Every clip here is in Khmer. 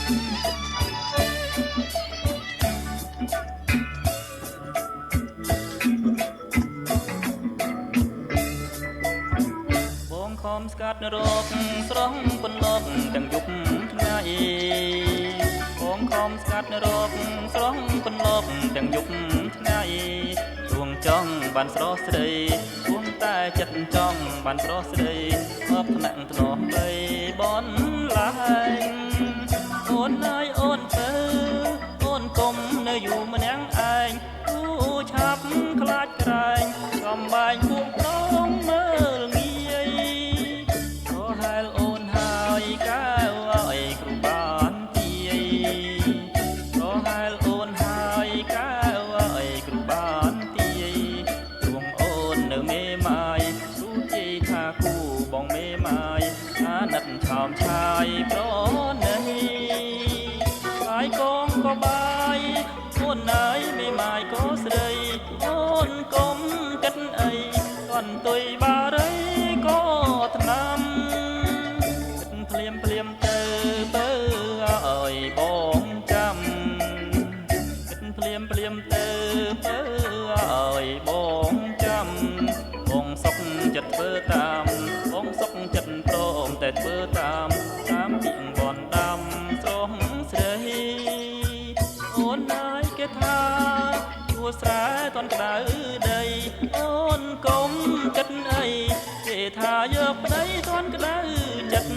ខំស្កាត់រកស្រស់ពន្លកទាំងយប់ថ្ងៃបងខំស្កាត់រកស្រស់ពន្លកទាំងយប់ថ្ងៃទួងចង់បានស្រស់ស្រីទួងតែចិត្តចង់បានស្រស់ស្រីអបថ្នាក់ធ្នោះបីបនឡាយអូនហើយអូនទៅអូនកុំនៅយូរម្នាក់ឯងគូឆាប់ខ្លាចក្រែងកំបែងពួកនងមើលងាយអូនហើយកែវឲ្យគ្រូបានទាយប្រហែលអូនហើយកែវឲ្យគ្រូបានទាយទួងអូននៅមេម៉ាយគ្រូជ័យថាគូបងមេម៉ាយអាណិតឆោមឆាយប្រណីហើយកងក៏បាយអូនណៃមេម៉ាយក៏ស្រីអូនកុំគិតអីកន់ទុយបារីក៏ថ្នាំភ្លាមភ្លាមទៅបើឲ្យបងចាំគិតភ្លាមភ្លាមទៅបើឲ្យបងចាំបងសុកចិត្តធ្វើតាមបងសុកចិត្តព្រមតែធ្វើតាមពីងបនដាំស្រស់ស្រីអូនហើយគេថាជួស្រែតនក្តៅដីអូនកុំគិតអីគេថាយកប្តីតនក្តៅចិត្ត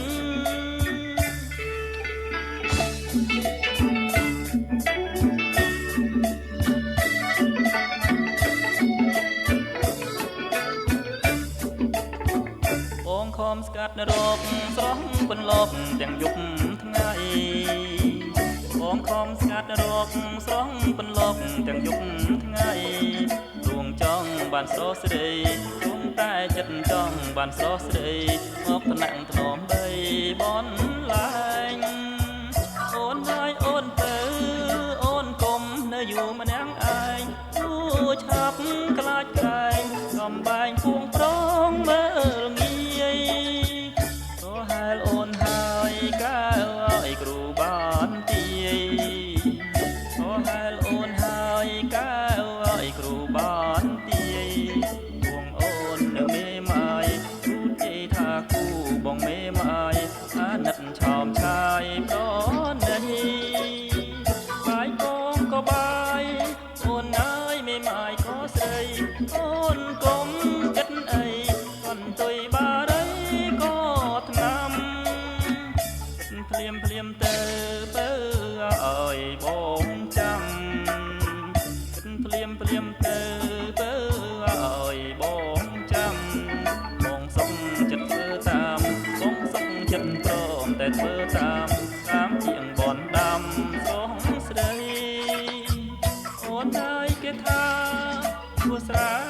បងខំស្កាត់រកស្រស់ពន្លកទាំងយប់ថ្ងៃបងខំស្កាត់រកស្រស់ពន្លកទាំងយប់ថ្ងៃរួងចង់បានស្រស់ស្រីរួងតែចិត្តចង់បានស្រស់ស្រីមកថ្នាក់ធ្នមបីបនឡាញអូនហើយអូនទៅអូនកុំនៅយូរម្នាក់ឯងគូឆាប់ខ្លាចក្រែងកំបែងពួងប្រងមើលងាយក៏ហែលអូនហើយកែវឲ្យគ្រូបានទាយក៏ហែលអូនហើយកែវឲ្យគ្រូបានទាយពួងអូននៅមេម៉ាយគ្រូជ័យថាគូបងមេម៉ាយអាណិតឆោមឆាយប្រណីបាយកងក៏បាយអូនហើយមេម៉ាយក៏ស្រីអូនកុំគិតអីកន់ទុយបារីក៏ថ្នាំភ្លាមភ្លាមទៅបើឲ្យបងចាំគិតភ្លាមភ្លាមទៅបើឲ្យបងចាំបងសុំចិត្តធ្វើតាមបងសុំចិត្តព្រមតែធ្វើតាមជាងបនដាំស្រស់ស្រីអូនហើយគេថាជួស្រែ